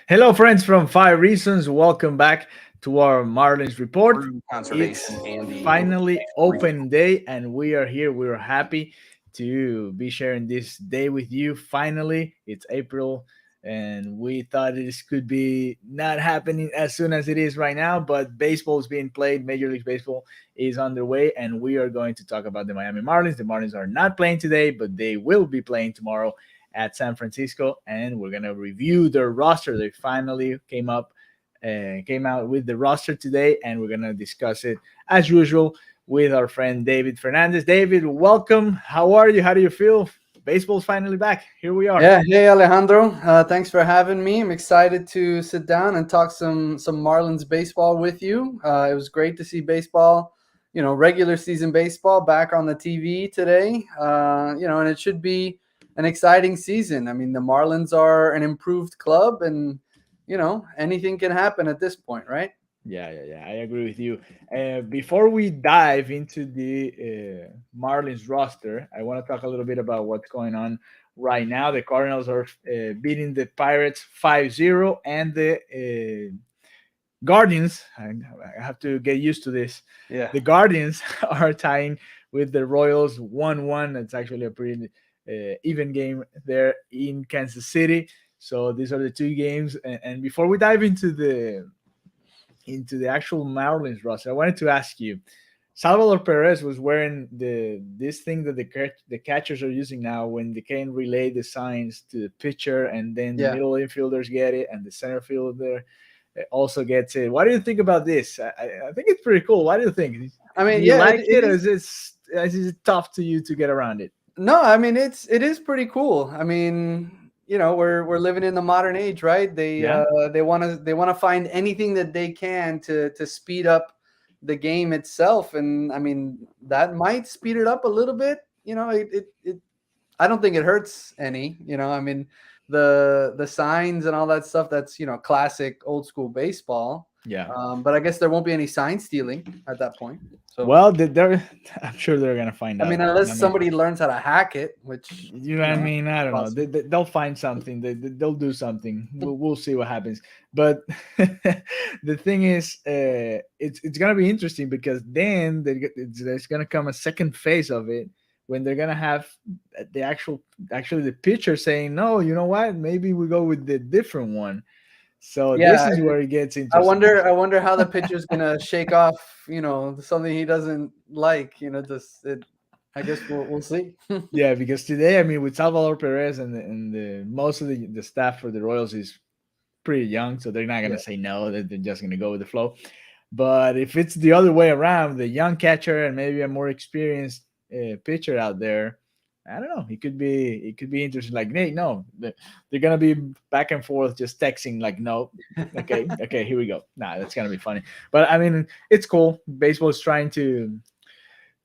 Hello, friends from Five Reasons. Welcome back to our Marlins report. Brew It's conservation and the finally open day, and we are here. We are happy to be sharing this day with you. Finally, it's April, and we thought this could be not happening as soon as it is right now, but baseball is being played. Major League Baseball is underway, and we are going to talk about the Miami Marlins. The Marlins are not playing today, but they will be playing tomorrow at San Francisco, and we're gonna review their roster. They finally came out with the roster today, and we're gonna discuss it as usual with our friend David Fernandez. David, welcome. How are you? How do you feel? Baseball's finally back. Here we are. Yeah, hey Alejandro. Thanks for having me. I'm excited to sit down and talk some Marlins baseball with you. It was great to see baseball, regular season baseball back on the TV today. And it should be an exciting season. I mean, the Marlins are an improved club, and anything can happen at this point, right? Yeah. I agree with you. Before we dive into the Marlins roster, I want to talk a little bit about what's going on right now. The Cardinals are beating the Pirates 5-0, and the Guardians, I have to get used to this. Yeah. The Guardians are tying with the Royals 1-1. It's actually a pretty even game there in Kansas City. So these are the two games. And before we dive into the actual Marlins roster, I wanted to ask you. Salvador Perez was wearing this thing that the catchers are using now when they can relay the signs to the pitcher, and then the Yeah. middle infielders get it, and the center fielder also gets it. What do you think about this? I think it's pretty cool. What do you think? I mean, Do you yeah, like it it, or is. is it tough to you to get around it? No, I mean it is pretty cool. I mean, we're living in the modern age, right? They Yeah. they want to find anything that they can to speed up the game itself, and I mean that might speed it up a little bit. I don't think it hurts any. I mean the signs and all that stuff. That's classic old school baseball. Yeah. But I guess there won't be any sign stealing at that point. So Well, they're I'm sure they're gonna find I mean, out. unless I mean, somebody learns how to hack it, which you know what I mean? I don't know. possible. They'll find something. They'll do something. We'll see what happens. But the thing is, it's gonna be interesting because then there's gonna come a second phase of it when they're gonna have the actually the pitcher saying, no, you know what? Maybe we go with the different one. So this Yeah, is where it gets I interesting. wonder. I wonder how the pitcher's gonna shake off. Something he doesn't like. Just it. I guess we'll see. Yeah, because today, I mean, with Salvador Perez and the most of the staff for the Royals is pretty young, so they're not Yeah, gonna say no. They're just gonna go with the flow. But if it's the other way around, the young catcher and maybe a more experienced pitcher out there, I don't know. It could be interesting. Like, hey, no, they're gonna be back and forth, just texting. Like, no, okay, here we go. Nah, that's gonna be funny. But I mean, it's cool. Baseball is trying to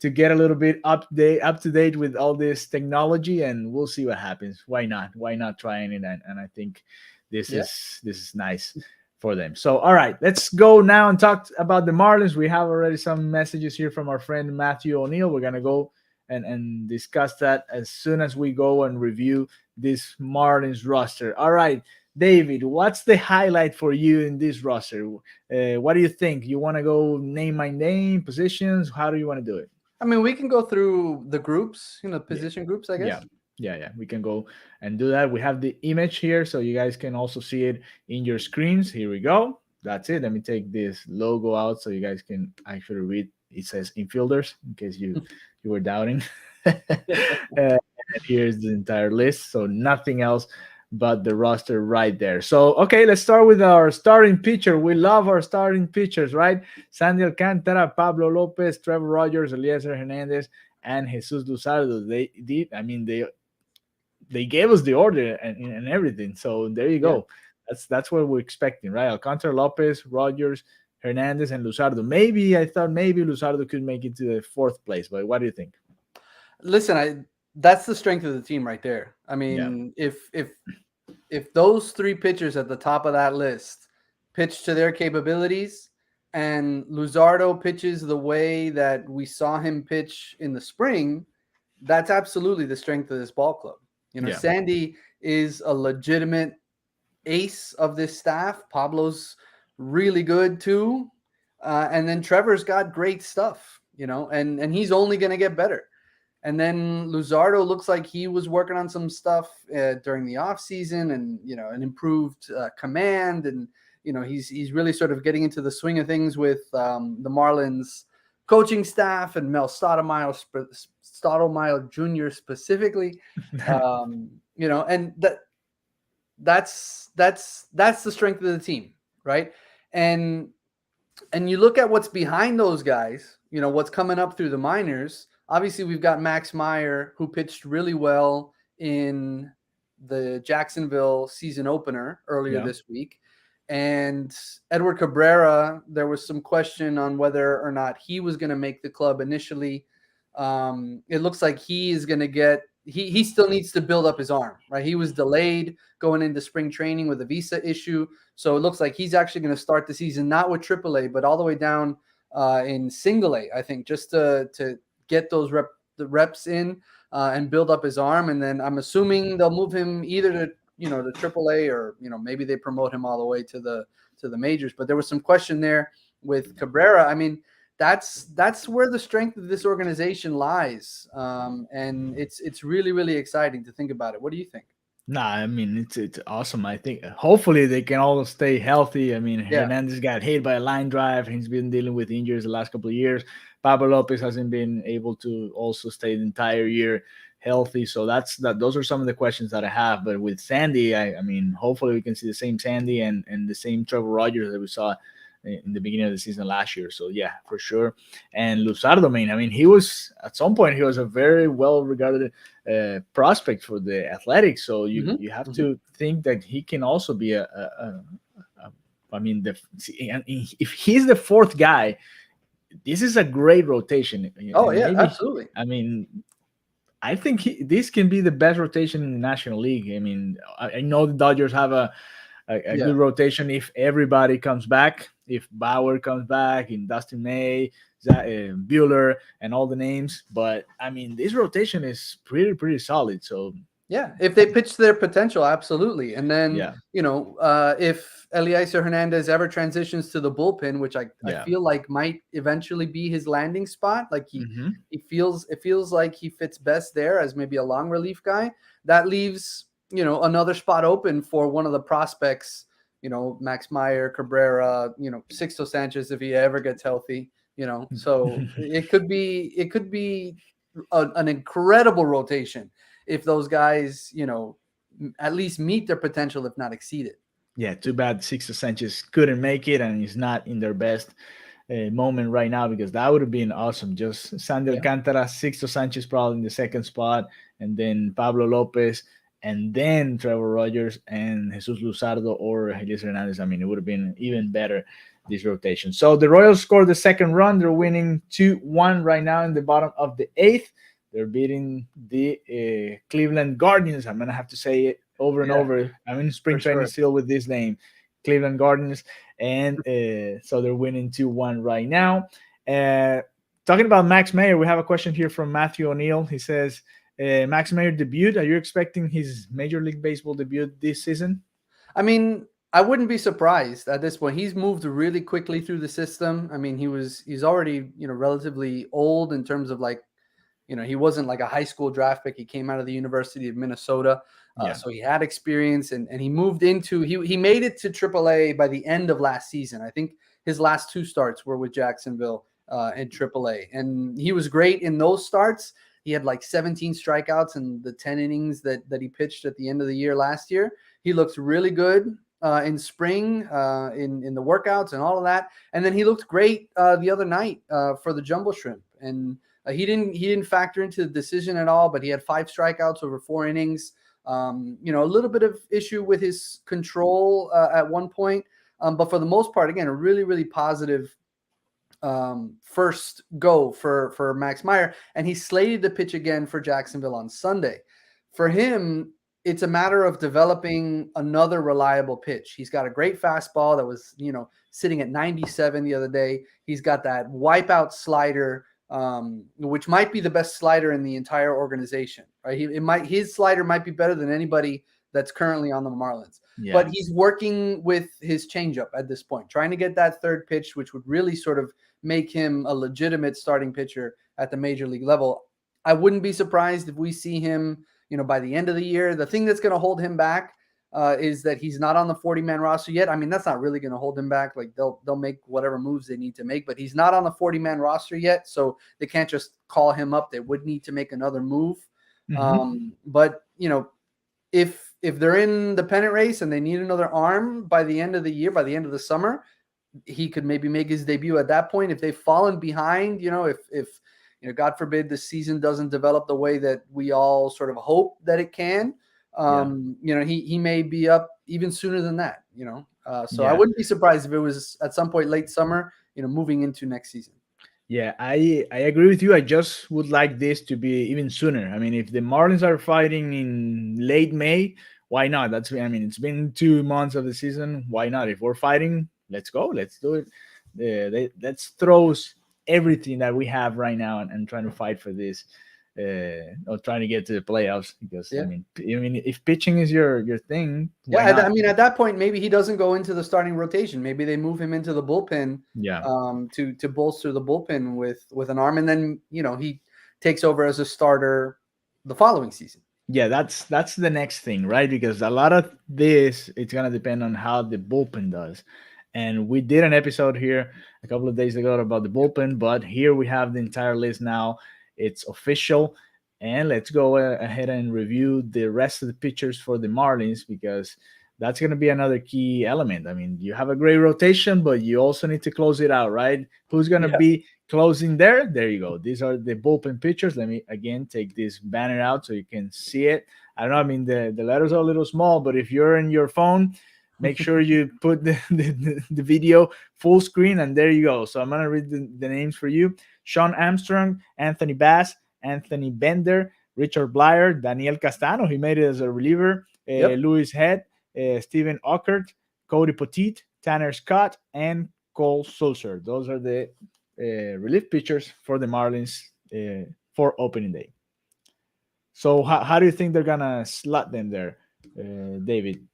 get a little bit up to date with all this technology, and we'll see what happens. Why not trying it? And I think this yeah. is nice for them. So all right, let's go now and talk about the Marlins. We have already some messages here from our friend Matthew O'Neill. We're gonna go and discuss that as soon as we go and review this Marlins roster. All right, David, what's the highlight for you in this roster? What do you think? You want to go name by name, positions? How do you want to do it? I mean, we can go through the groups. Yeah, Position groups. I yeah, guess. yeah. We can go and do that. We have the image here, so you guys can also see it in your screens. Here we go. That's it. Let me take this logo out so you guys can actually read. It says Infielders, in case you were doubting. And here's the entire list. So nothing else but the roster right there. So okay, let's start with our starting pitcher. We love our starting pitchers, right? Sandy Alcantara, Pablo Lopez, Trevor Rogers, Eliezer Hernandez, and Jesus Luzardo. They did. I mean, they gave us the order and everything. So there you Yeah. go. That's what we're expecting, right? Alcantara, Lopez, Rogers, Hernandez, and Luzardo. Maybe I thought maybe Luzardo could make it to the fourth place, but what do you think? Listen, that's the strength of the team right there. I Yeah, mean, if those three pitchers at the top of that list pitch to their capabilities, and Luzardo pitches the way that we saw him pitch in the spring, that's absolutely the strength of this ball club. yeah, Sandy is a legitimate ace of this staff. Pablo's really good too. And then Trevor's got great stuff, and he's only going to get better. And then Luzardo looks like he was working on some stuff during the off season, and an improved command, and he's really sort of getting into the swing of things with the Marlins coaching staff and Mel Stottlemyre Jr. specifically. And that's the strength of the team, right? And you look at what's behind those guys, what's coming up through the minors. Obviously, we've got Max Meyer, who pitched really well in the Jacksonville season opener earlier Yeah. this week. And Edward Cabrera, there was some question on whether or not he was going to make the club initially. It looks like he is going to get he still needs to build up his arm, right? He was delayed going into spring training with a visa issue. So it looks like he's actually going to start the season not with AAA, but all the way down in single A, I think, just to get those the reps in and build up his arm. And then I'm assuming they'll move him either to to AAA, or maybe they promote him all the way to the majors. But there was some question there with Cabrera. I mean, that's where the strength of this organization lies, and it's really, really exciting to think about it. What do you think? Nah, I mean it's awesome. I think hopefully they can all stay healthy. I mean Yeah, Hernandez got hit by a line drive. He's been dealing with injuries the last couple of years. Pablo Lopez hasn't been able to also stay the entire year healthy. So those are some of the questions that I have. But with Sandy, I mean hopefully we can see the same Sandy and the same Trevor Rogers that we saw in the beginning of the season last year. So yeah, for sure. And Luzardo, man, I mean, he was at some point he was a very well regarded prospect for the Athletics. So you have to think that he can also be I mean, if he's the fourth guy, this is a great rotation. Oh And yeah, maybe, absolutely. I mean, I think this can be the best rotation in the National League. I mean, I know the Dodgers have a Yeah. good rotation if everybody comes back. If Bauer comes back, and Dustin May, Bueller, and all the names. But I mean, this rotation is pretty solid. So Yeah, if they pitch their potential, absolutely. And then, yeah, if Eliezer Hernandez ever transitions to the bullpen, which I yeah, feel like might eventually be his landing spot, like hmm it feels like he fits best there as maybe a long relief guy. That leaves, another spot open for one of the prospects, Max Meyer, Cabrera, Sixto Sanchez if he ever gets healthy, So it could be an incredible rotation if those guys, at least meet their potential, if not exceed it. yeah. Too bad Sixto Sanchez couldn't make it, and he's not in their best moment right now because that would have been awesome. Just Sandy Yeah. Alcantara, Sixto Sanchez probably in the second spot, and then Pablo Lopez, and then Trevor Rogers and Jesus Luzardo or Eliezer Hernandez. I mean, it would have been even better this rotation. So the Royals scored the second run. They're winning 2-1 right now in the bottom of the eighth. They're beating the Cleveland Guardians. I'm gonna have to say it over and Yeah, over. I'm in spring for training sure. still with this name, Cleveland Guardians, and so they're winning 2-1 right now. Uh, Talking about Max Meyer, we have a question here from Matthew O'Neill. He says, "Max Meyer debut. Are you expecting his Major League Baseball debut this season?" I mean, I wouldn't be surprised at this point. He's moved really quickly through the system. I mean, he's already, relatively old in terms of like, he wasn't like a high school draft pick. He came out of the University of Minnesota. Yeah. So he had experience, and he moved into he made it to AAA by the end of last season. I think his last two starts were with Jacksonville in AAA, and he was great in those starts. He had like 17 strikeouts in the 10 innings that he pitched at the end of the year last year. He looked really good in spring, in the workouts and all of that, and then he looked great the other night for the Jumbo Shrimp. And he didn't factor into the decision at all, but he had 5 strikeouts over 4 innings. A little bit of issue with his control at one point, but for the most part, again, a really, really positive first go for Max Meyer, and he's slated to pitch again for Jacksonville on Sunday. For him, it's a matter of developing another reliable pitch. He's got a great fastball that was, sitting at 97 the other day. He's got that wipeout slider, which might be the best slider in the entire organization, right? His slider might be better than anybody that's currently on the Marlins. But Yeah. he's working with his changeup at this point, trying to get that third pitch, which would really sort of make him a legitimate starting pitcher at the major league level. I wouldn't be surprised if we see him, by the end of the year. The thing that's going to hold him back is that he's not on the 40-man roster yet. I mean, that's not really going to hold him back. Like they'll make whatever moves they need to make, but he's not on the 40-man roster yet, so they can't just call him up. They would need to make another move. Hmm. But if they're in the pennant race and they need another arm by the end of the year, by the end of the summer, he could maybe make his debut at that point. If they've fallen behind, if God forbid the season doesn't develop the way that we all sort of hope that it can, Yeah. he may be up even sooner than that. So I Yeah. wouldn't be surprised if it was at some point late summer, moving into next season. Yeah, I agree with you. I just would like this to be even sooner. I mean, if the Marlins are fighting in late May, why not? I mean, it's been 2 months of the season. Why not? If we're fighting, let's go. Let's do it. Let's throw everything that we have right now and trying to fight for this, or trying to get to the playoffs. Because Yeah. I mean, if pitching is your thing, why Yeah, I not? mean, at that point, maybe he doesn't go into the starting rotation. Maybe they move him into the bullpen Yeah. to bolster the bullpen with an arm, and then he takes over as a starter the following season. Yeah, that's the next thing, right? Because a lot of this it's gonna depend on how the bullpen does. And we did an episode here a couple of days ago about the bullpen, but here we have the entire list now. It's official, and let's go ahead and review the rest of the pitchers for the Marlins because that's going to be another key element. I mean, you have a great rotation, but you also need to close it out, right? Who's going to Yeah. be closing there? There you go. These are the bullpen pitchers. Let me again take this banner out so you can see it. I don't know. I mean, the letters are a little small, but if you're in your phone, make sure you put the video full screen, and there you go. So I'm going to read the names for you. Sean Armstrong, Anthony Bass, Anthony Bender, Richard Blyer, Daniel Castano. He made it as a reliever. Yep. Louis Head, Steven Ockert, Cody Poteet, Tanner Scott, and Cole Sulzer. Those are the relief pitchers for the Marlins for opening day. So how do you think they're gonna slot them there, David?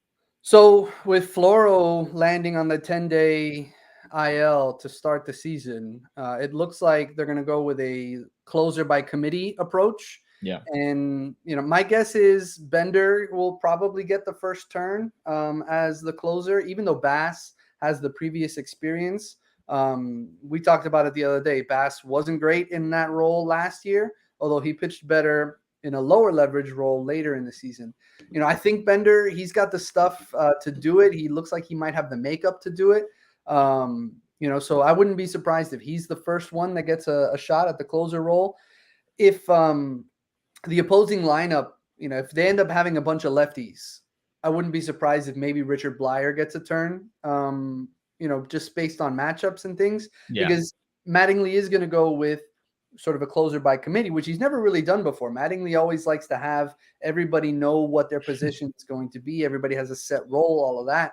So with Floro landing on the 10-day IL to start the season, it looks like they're going to go with a closer by committee approach. Yeah. And my guess is Bender will probably get the first turn as the closer, even though Bass has the previous experience. We talked about it the other day. Bass wasn't great in that role last year, although he pitched better in a lower leverage role later in the season. I think Bender, he's got the stuff to do it. He looks like he might have the makeup to do it. So I wouldn't be surprised if he's the first one that gets a shot at the closer role. If the opposing lineup, if they end up having a bunch of lefties, I wouldn't be surprised if maybe Richard Blyer gets a turn, just based on matchups and things, Yeah. because Mattingly is going to go with sort of a closer by committee, which he's never really done before. Mattingly always likes to have everybody know what their position is going to be. Everybody has a set role, all of that.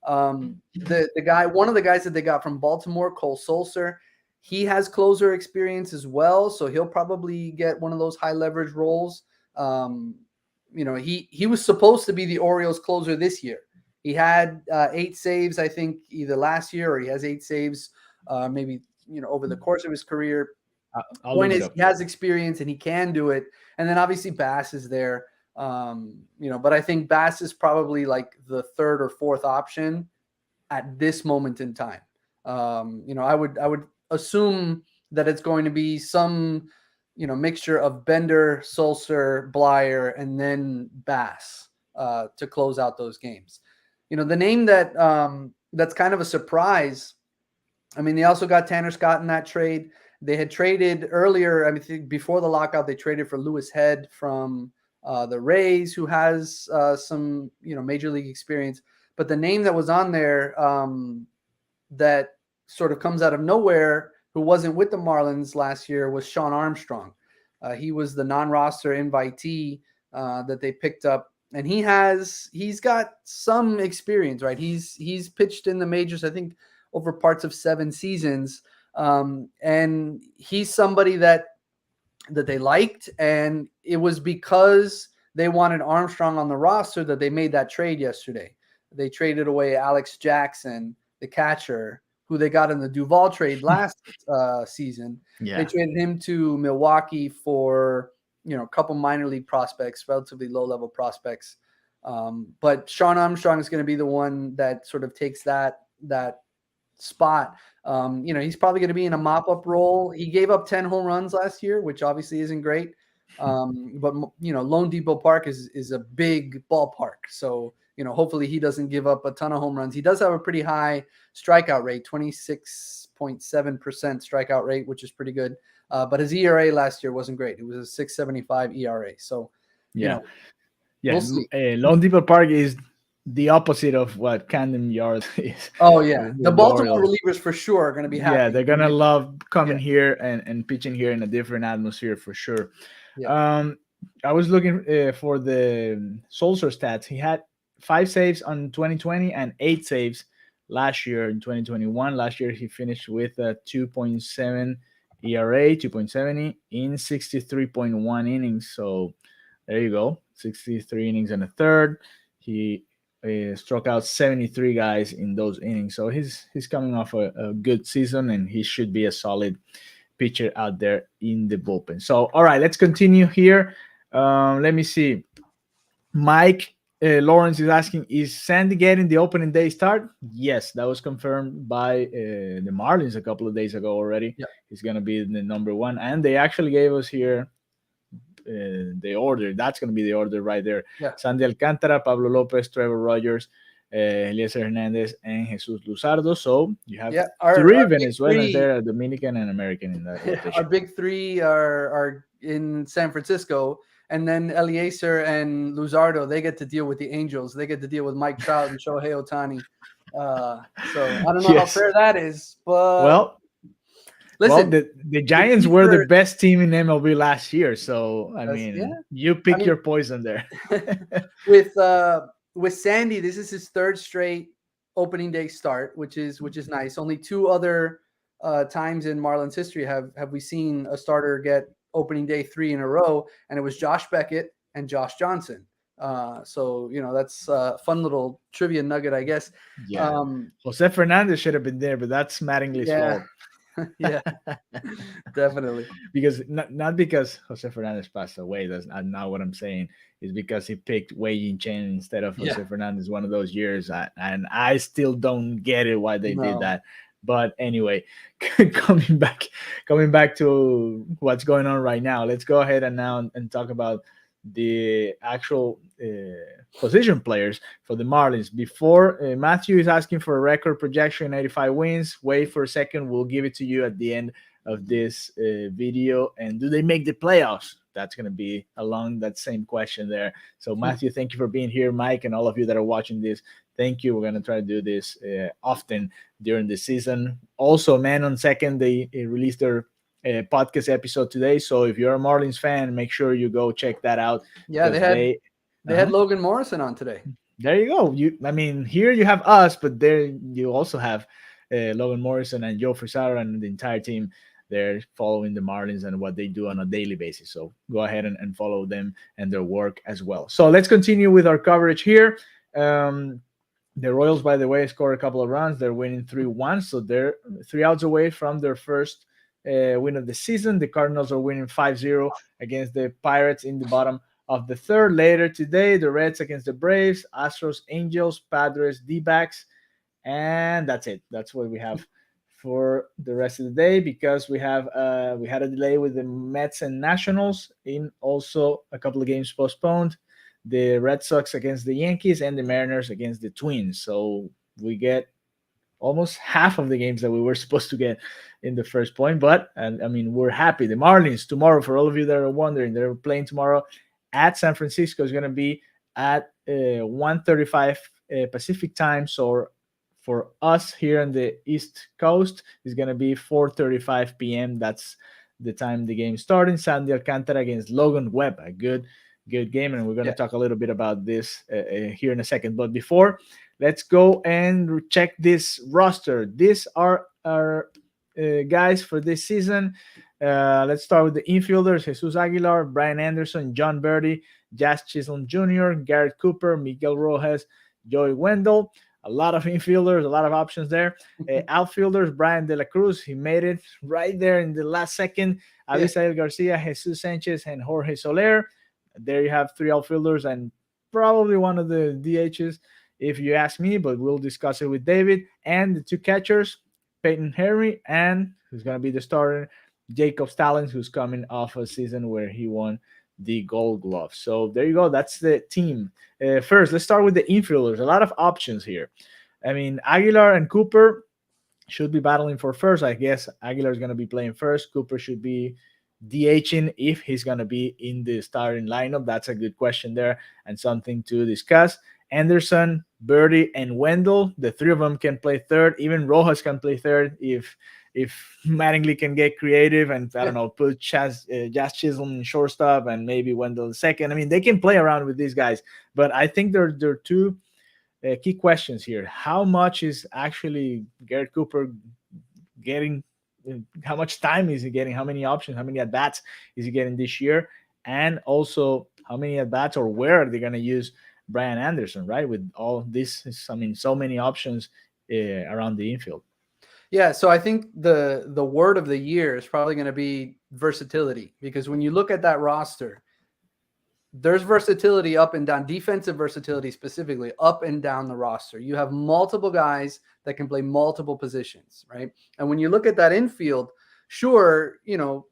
One of the guys that they got from Baltimore, Cole Sulzer, he has closer experience as well, so he'll probably get one of those high leverage roles. He was supposed to be the Orioles closer this year. He had 8 saves, I think, either last year, or he has 8 saves, maybe over the course of his career. Point is, he has experience and he can do it. And then obviously Bass is there, but I think Bass is probably like the third or fourth option at this moment in time. I would assume that it's going to be some, mixture of Bender, Sulzer, Blyer, and then Bass to close out those games. The name that that's kind of a surprise. I mean, they also got Tanner Scott in that trade. They had traded earlier, I mean, before the lockout, they traded for Louis Head from the Rays, who has some, major league experience. But the name that was on there that sort of comes out of nowhere, who wasn't with the Marlins last year, was Sean Armstrong. He was the non-roster invitee that they picked up, and he's got some experience, right? He's pitched in the majors, I think, over parts of 7 seasons. And he's somebody that they liked, and it was because they wanted Armstrong on the roster, that they made that trade yesterday. They traded away Alex Jackson, the catcher, who they got in the Duvall trade last season. They Yeah. traded him to Milwaukee for a couple minor league prospects, relatively low level prospects. But Sean Armstrong is going to be the one that sort of takes that spot. He's probably going to be in a mop up role. He gave up 10 home runs last year, which obviously isn't great. But Lone Depot Park is a big ballpark, so hopefully he doesn't give up a ton of home runs. He does have a pretty high strikeout rate, 26.7% strikeout rate, which is pretty good. But his ERA last year wasn't great. It was a 6.75 ERA. So Yeah. we'll see. Lone Depot Park is the opposite of what Camden Yards is. Oh yeah, the with Baltimore Orioles. relievers for sure are going to be happy. Yeah, they're gonna love coming Yeah. here and pitching here in a different atmosphere for sure. Yeah. I was looking for the Solskjaer stats. He had 5 saves on 2020 and 8 saves last year in 2021. Last year he finished with a 2.7 ERA, 2.70 in 63.1 innings. So there you go, 63 innings and a third. He struck out 73 guys in those innings. So he's coming off a good season, and he should be a solid pitcher out there in the bullpen. So, all right, let's continue here. Let me see. Mike Lawrence is asking, is Sandy getting the opening day start? Yes, that was confirmed by the Marlins a couple of days ago already. Yeah. He's going to be the number one. And they actually gave us here the order. That's going to be the order right there. Yeah. Sandy Alcantara, Pablo Lopez, Trevor Rogers, Eliezer Hernandez, and Jesus Luzardo. So you have three Venezuelans there, a Dominican and American in that rotation. Our big three are in San Francisco. And then Eliezer and Luzardo, they get to deal with the Angels. They get to deal with Mike Trout and Shohei Ohtani. So I don't know how fair that is, but listen, the Giants were the best team in MLB last year. So I mean, you pick your poison there. With Sandy, this is his third straight opening day start, which is nice. Only 2 other times in Marlins history have we seen a starter get opening day 3 in a row, and it was Josh Beckett and Josh Johnson. So that's a fun little trivia nugget, I guess. Yeah. Jose Fernandez should have been there, but that's Mattingly's fault. Yeah, definitely. Because not because Jose Fernandez passed away. That's not what I'm saying. It's because he picked Wei Yin Chen instead of Jose Fernandez one of those years, and I still don't get it why they did that. But anyway, coming back to what's going on right now, let's go ahead and talk about the actual position players for the Marlins. Before Matthew is asking for a record projection, 85 wins. Wait for a second. We'll give it to you at the end of this video. And do they make the playoffs? That's going to be along that same question there. So Matthew, thank you for being here. Mike, and all of you that are watching this, thank you. We're going to try to do this often during the season. Also, Man on Second, they released their podcast episode today. So if you're a Marlins fan, make sure you go check that out. Yeah, they had Logan Morrison on today. There you go. Here you have us, but there you also have Logan Morrison and Joe Frisaro and the entire team. They're following the Marlins and what they do on a daily basis. So go ahead and follow them and their work as well. So let's continue with our coverage here. The Royals, by the way, scored a couple of runs. They're winning 3-1. So they're 3 outs away from their first win of the season. The Cardinals are winning 5-0 against the Pirates in the bottom of the third. Later today, the Reds against the Braves, Astros, Angels, Padres, D-backs, and that's it. That's what we have for the rest of the day, because we had a delay with the Mets and Nationals, in also a couple of games postponed. The Red Sox against the Yankees and the Mariners against the Twins. So we get almost half of the games that we were supposed to get in the first point. But we're happy. The Marlins tomorrow, for all of you that are wondering, they're playing tomorrow at San Francisco. Is going to be at 1:35 Pacific time. So for us here on the East Coast, it's going to be 4:35 p.m. That's the time the game starting. Sandy Alcantara against Logan Webb. A good game, and we're going to talk a little bit about this here in a second. But before, let's go and check this roster. These are our guys for this season. Let's start with the infielders: Jesus Aguilar, Brian Anderson, John Birdie, Jazz Chisholm Jr., Garrett Cooper, Miguel Rojas, Joey Wendell. A lot of infielders, a lot of options there. Outfielders: Brian De La Cruz. He made it right there in the last second. Yeah. Abisael Garcia, Jesus Sanchez, and Jorge Soler. There you have three outfielders and probably one of the DHs, if you ask me, but we'll discuss it with David. And the two catchers: Peyton Henry, and who's going to be the starter, Jacob Stallings, who's coming off a season where he won the Gold Glove. So there you go. That's the team. First, let's start with the infielders. A lot of options here. I mean, Aguilar and Cooper should be battling for first. I guess Aguilar is going to be playing first. Cooper should be DHing if he's going to be in the starting lineup. That's a good question there and something to discuss. Anderson, Birdie, and Wendell, the three of them can play third. Even Rojas can play third if Mattingly can get creative and I don't know, put Jazz Chisholm in shortstop and maybe Wendell in second. I mean, they can play around with these guys, but I think there are two key questions here. How much is actually Garrett Cooper getting? How much time is he getting? How many options? How many at bats is he getting this year? And also, how many at bats or where are they going to use Brian Anderson? Right, with all this, I mean, so many options around the infield. Yeah, so I think the word of the year is probably going to be versatility, because when you look at that roster, there's versatility up and down, defensive versatility specifically up and down the roster. You have multiple guys that can play multiple positions, right? And when you look at that infield, sure,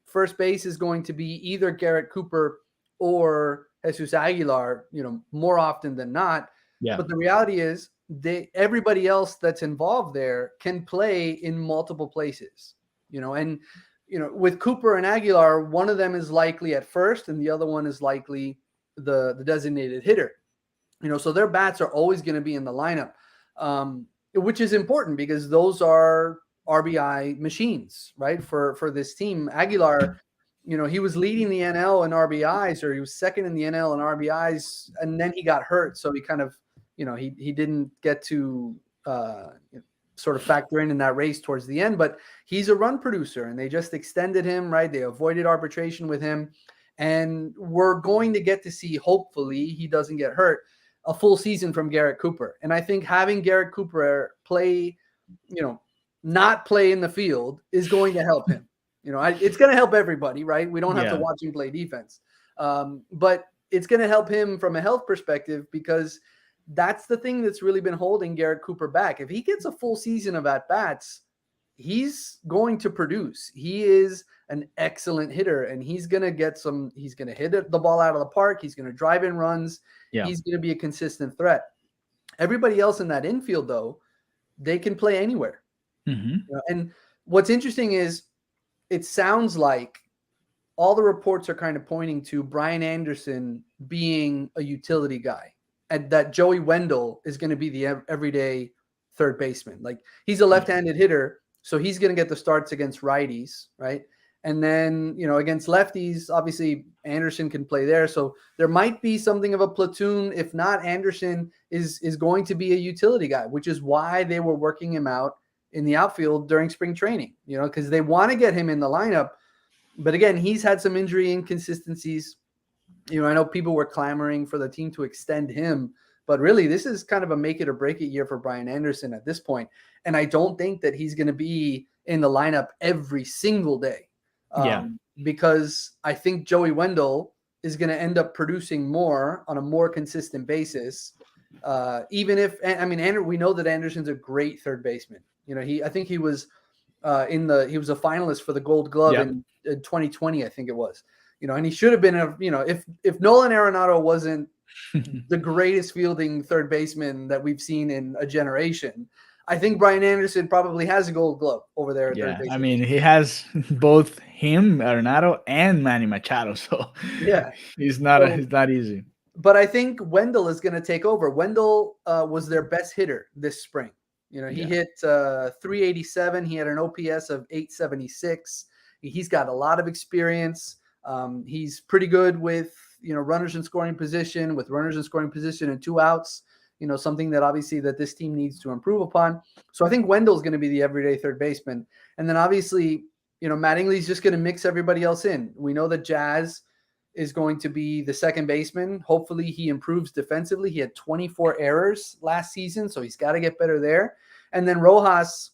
first base is going to be either Garrett Cooper or Jesus Aguilar, more often than not. Yeah. But the reality is everybody else that's involved there can play in multiple places, and with Cooper and Aguilar, one of them is likely at first and the other one is likely the designated hitter, so their bats are always going to be in the lineup, which is important because those are RBI machines, right? For this team. Aguilar, he was leading the NL in RBIs, or he was second in the NL in RBIs, and then he got hurt, so he kind of, he didn't get to sort of factor in that race towards the end, but he's a run producer and they just extended him, right? They avoided arbitration with him. And we're going to get to see, hopefully he doesn't get hurt, a full season from Garrett Cooper. And I think having Garrett Cooper play, not play in the field is going to help him. It's going to help everybody, right? We don't have to watch him play defense. But it's going to help him from a health perspective, because that's the thing that's really been holding Garrett Cooper back. If he gets a full season of at-bats, he's going to produce. He is an excellent hitter, and he's going to hit the ball out of the park. He's going to drive in runs. Yeah. He's going to be a consistent threat. Everybody else in that infield, though, they can play anywhere. Mm-hmm. And what's interesting is it sounds like all the reports are kind of pointing to Brian Anderson being a utility guy, and that Joey Wendell is going to be the everyday third baseman. Like, he's a left-handed hitter, so he's going to get the starts against righties, right? And then, against lefties, obviously Anderson can play there. So there might be something of a platoon. If not, Anderson is going to be a utility guy, which is why they were working him out in the outfield during spring training, because they want to get him in the lineup. But again, he's had some injury inconsistencies. I know people were clamoring for the team to extend him, but really this is kind of a make it or break it year for Brian Anderson at this point. And I don't think that he's going to be in the lineup every single day. Because I think Joey Wendell is going to end up producing more on a more consistent basis. Even if, we know that Anderson's a great third baseman. I think he was he was a finalist for the Gold Glove in 2020, I think it was. And he should have been if Nolan Arenado wasn't the greatest fielding third baseman that we've seen in a generation, I think Brian Anderson probably has a Gold Glove over there. Yeah, I mean, he has both him, Arenado, and Manny Machado, so yeah, it's not easy. But I think Wendell is going to take over. Wendell was their best hitter this spring. He hit 387. He had an OPS of 876. He's got a lot of experience. He's pretty good with runners in scoring position, and 2 outs. Something that obviously that this team needs to improve upon. So I think Wendell's going to be the everyday third baseman. And then obviously Mattingly's just going to mix everybody else in. We know that Jazz is going to be the second baseman. Hopefully he improves defensively. He had 24 errors last season, so he's got to get better there. And then Rojas,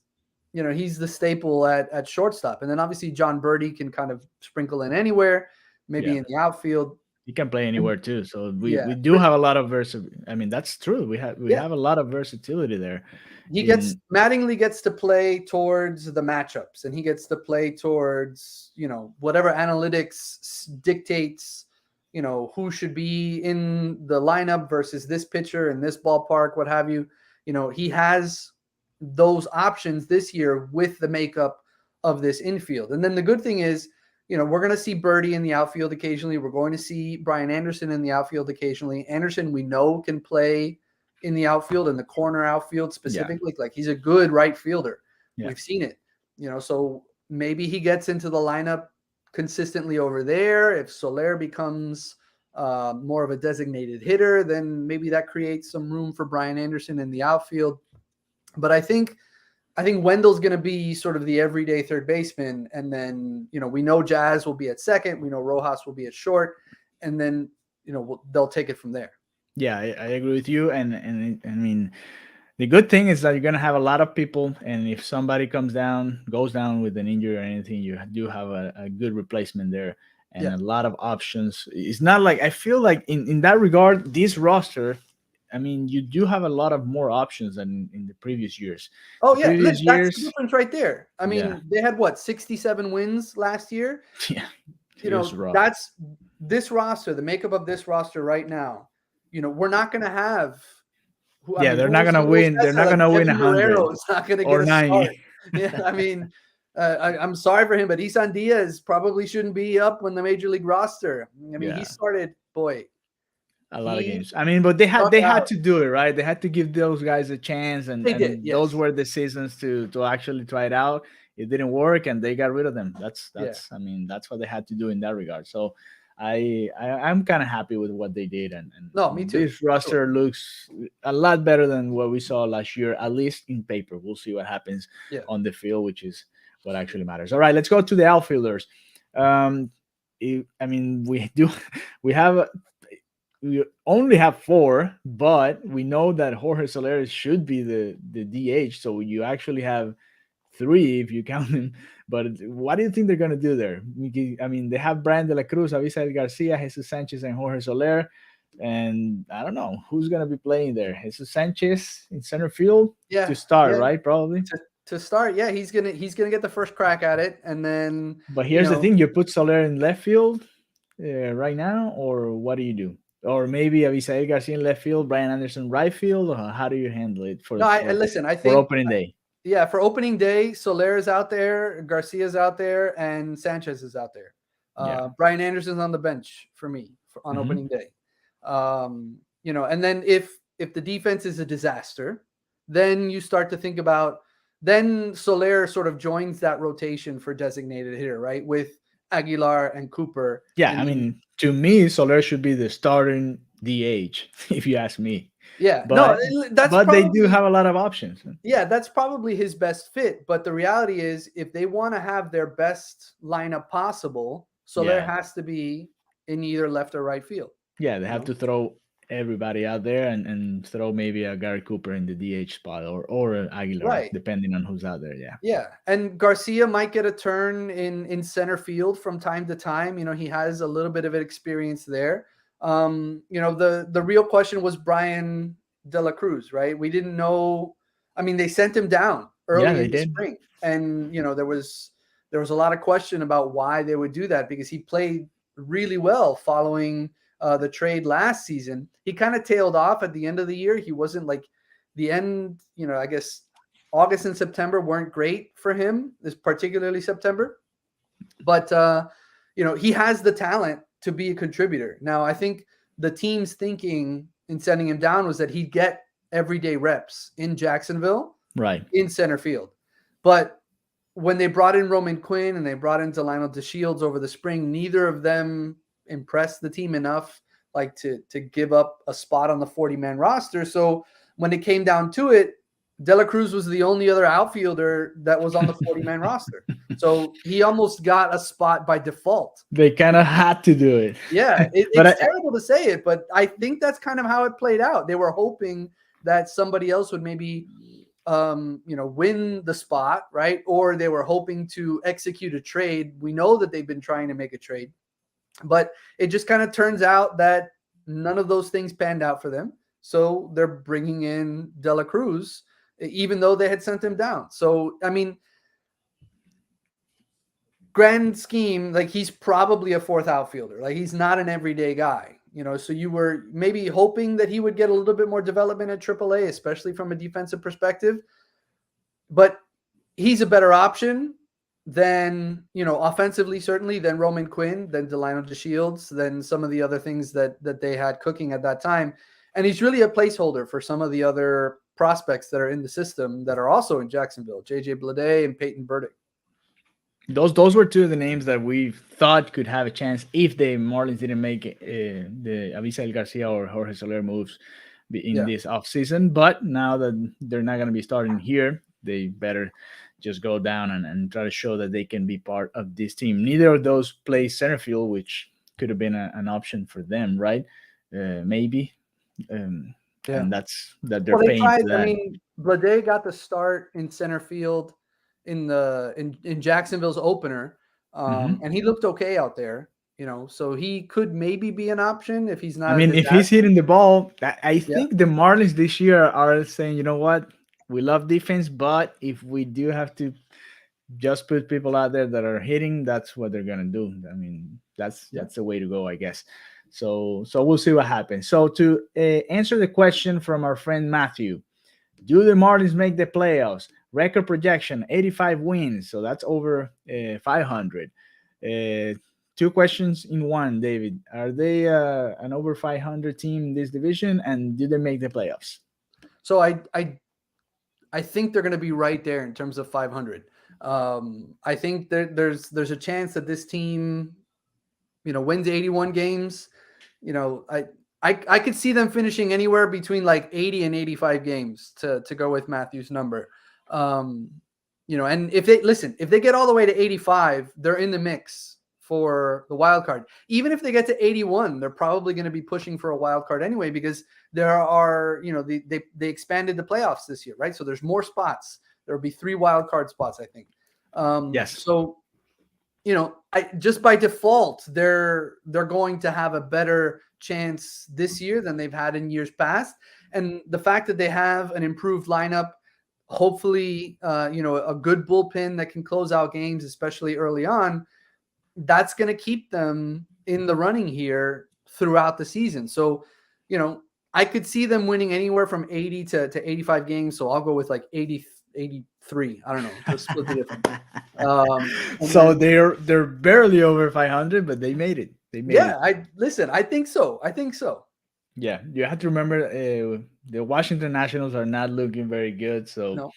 he's the staple at shortstop. And then obviously John Birdie can kind of sprinkle in anywhere, maybe Yeah. in the outfield. He can play anywhere too. So we, Yeah. we do have a lot of versatility. I mean, that's true. We have a lot of versatility there. Mattingly gets to play towards the matchups, and he gets to play towards, whatever analytics dictates, who should be in the lineup versus this pitcher in this ballpark, what have you. He has those options this year with the makeup of this infield. And then the good thing is, we're going to see Birdie in the outfield occasionally. We're going to see Brian Anderson in the outfield occasionally. Anderson, we know, can play in the outfield, in the corner outfield specifically. Like, he's a good right fielder. Yeah. We've seen it, so maybe he gets into the lineup consistently over there. If Soler becomes more of a designated hitter, then maybe that creates some room for Brian Anderson in the outfield. But I think Wendell's going to be sort of the everyday third baseman. And then, we know Jazz will be at second. We know Rojas will be at short. And then, they'll take it from there. Yeah, I agree with you. And I mean, the good thing is that you're going to have a lot of people. And if somebody goes down with an injury or anything, you do have a good replacement there and a lot of options. It's not like, I feel like in that regard, this roster, I mean, you do have a lot of more options than in the previous years. Oh, yeah. That's the difference right there. I mean, they had 67 wins last year? Yeah. That's this roster, the makeup of this roster right now. We're not going to have. They're not going to win. They're not going to win 100. It's not going to get a 90. start. Yeah, I mean, I'm sorry for him, but Isan Diaz probably shouldn't be up on the major league roster. I mean, he started, a lot of games. I mean, but they had to do it, right? They had to give those guys a chance, and those were the seasons to actually try it out. It didn't work, and they got rid of them. That's I mean, that's what they had to do in that regard. So I'm kind of happy with what they did, and me too. This roster looks a lot better than what we saw last year, at least in paper. We'll see what happens on the field, which is what actually matters. All right, let's go to the outfielders. I mean, we only have 4, but we know that Jorge Soler should be the DH. So you actually have 3 if you count him. But what do you think they're going to do there? I mean, they have Brian De La Cruz, Avisail Garcia, Jesus Sanchez, and Jorge Soler. And I don't know who's going to be playing there. Jesus Sanchez in center field to start, right? Probably to start. Yeah, he's gonna get the first crack at it, and then. But here's the thing: you put Soler in left field right now, or what do you do? Or maybe Avisail Garcia in left field, Brian Anderson right field. Or how do you handle it I think for opening day? For opening day, Soler is out there, Garcia's out there, and Sanchez is out there. Brian Anderson's on the bench for me on opening day. And then if the defense is a disaster, then you start to think about, then Soler sort of joins that rotation for designated hitter, right? With Aguilar and Cooper. Yeah, I mean, to me, Soler should be the starting DH, if you ask me. Yeah, but they do have a lot of options. Yeah, that's probably his best fit. But the reality is, if they want to have their best lineup possible, Soler has to be in either left or right field. Yeah, they have to throw everybody out there and throw maybe a Gary Cooper in the DH spot or Aguilar, depending on who's out there. Yeah, and Garcia might get a turn in center field from time to time. He has a little bit of experience there. The real question was Brian De La Cruz, right? We didn't know. I mean, they sent him down early in the spring, and there was a lot of question about why they would do that, because he played really well following the trade last season. He kind of tailed off at the end of the year. He wasn't like the end. I guess August and September weren't great for him, particularly September. But he has the talent to be a contributor. Now, I think the team's thinking in sending him down was that he'd get everyday reps in Jacksonville, right, in center field. But when they brought in Roman Quinn and they brought in Delino DeShields over the spring, neither of them impressed the team enough to give up a spot on the 40-man roster. So when it came down to it, De La Cruz was the only other outfielder that was on the 40-man roster. So he almost got a spot by default. They kind of had to do it. Yeah, But it's terrible to say it, but I think that's kind of how it played out. They were hoping that somebody else would maybe, win the spot, right? Or they were hoping to execute a trade. We know that they've been trying to make a trade, but it just kind of turns out that none of those things panned out for them. So they're bringing in De La Cruz, even though they had sent him down. So, I mean, grand scheme, like he's probably a fourth outfielder. Like he's not an everyday guy, So you were maybe hoping that he would get a little bit more development at AAA, especially from a defensive perspective. But he's a better option than, offensively, certainly, than Roman Quinn, than Delino DeShields, than some of the other things that they had cooking at that time. And he's really a placeholder for some of the other prospects that are in the system that are also in Jacksonville, JJ Bleday and Peyton Burdick. Those were two of the names that we thought could have a chance if the Marlins didn't make the Avisail Garcia or Jorge Soler moves in this offseason. But now that they're not going to be starting here, they better just go down and try to show that they can be part of this team. Neither of those play center field, which could have been an option for them, right? Maybe. And that's that they're paying tried, for that. I mean, Bleday got the start in center field in Jacksonville's opener, and he looked okay out there. So he could maybe be an option if he's not. I mean, if he's hitting the ball, I think the Marlins this year are saying, you know what, we love defense, but if we do have to just put people out there that are hitting, that's what they're gonna do. I mean, that's the way to go, I guess. So we'll see what happens. So to answer the question from our friend Matthew, do the Marlins make the playoffs? Record projection 85 wins, so that's over 500. Two questions in one, David. Are they an over 500 team in this division, and do they make the playoffs? So I think they're going to be right there in terms of 500. I think there's a chance that this team, wins 81 games. I could see them finishing anywhere between like 80 and 85 games to go with Matthew's number. And if they get all the way to 85, they're in the mix for the wild card. Even if they get to 81, they're probably going to be pushing for a wild card anyway, because there are, they expanded the playoffs this year, right? So there's more spots. There'll be 3 wild card spots, I think. Yes. So, just by default, they're going to have a better chance this year than they've had in years past. And the fact that they have an improved lineup, hopefully, a good bullpen that can close out games, especially early on, that's going to keep them in the running here throughout the season. So, I could see them winning anywhere from 80 to 85 games. So I'll go with like 83. I don't know. Just split the difference. So they're barely over 500, but they made it. I think so. Yeah, you have to remember the Washington Nationals are not looking very good, so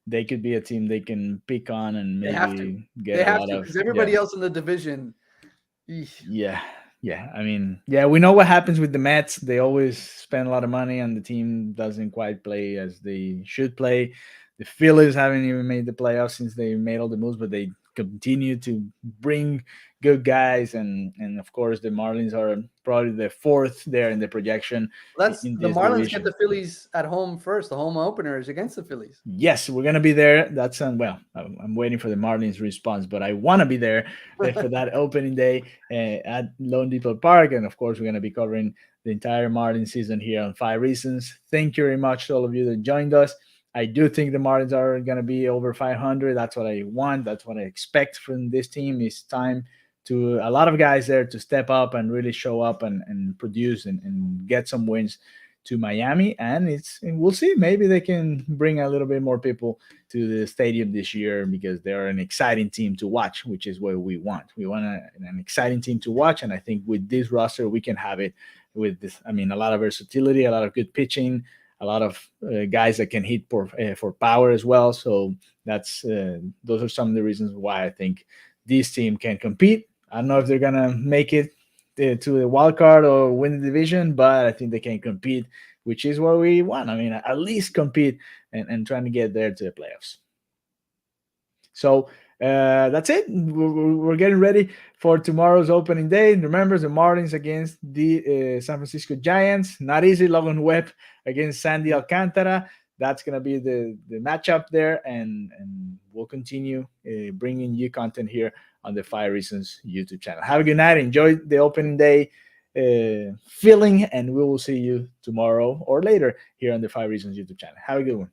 they could be a team they can pick on and maybe get a lot of. Because everybody else in the division. Yeah. I mean, we know what happens with the Mets. They always spend a lot of money, and the team doesn't quite play as they should play. The Phillies haven't even made the playoffs since they made all the moves, but they continue to bring good guys, and of course the Marlins are probably the 4th there in the projection. The Marlins division. Get the Phillies at home first. The home opener is against the Phillies. Yes, we're gonna be there. That's I'm waiting for the Marlins response, but I want to be there for that opening day at Lone Depot Park, and of course we're gonna be covering the entire Marlins season here on 5 Reasons. Thank you very much to all of you that joined us. I do think the Marlins are going to be over 500. That's what I want. That's what I expect from this team. It's time to a lot of guys there to step up and really show up and produce and get some wins to Miami. And we'll see. Maybe they can bring a little bit more people to the stadium this year, because they're an exciting team to watch, which is what we want. We want an exciting team to watch. And I think with this roster, we can have it with this. I mean, a lot of versatility, a lot of good pitching, a lot of guys that can hit for power as well. So those are some of the reasons why I think this team can compete. I don't know if they're gonna make it to the wild card or win the division, but I think they can compete, which is what we want. I mean, at least compete and trying to get there to the playoffs. So that's it. We're getting ready for tomorrow's opening day. Remember, the Marlins against the San Francisco Giants. Not easy. Logan Webb against Sandy Alcantara. That's going to be the matchup there. And we'll continue bringing you content here on the 5 Reasons YouTube channel. Have a good night. Enjoy the opening day feeling. And we will see you tomorrow or later here on the 5 Reasons YouTube channel. Have a good one.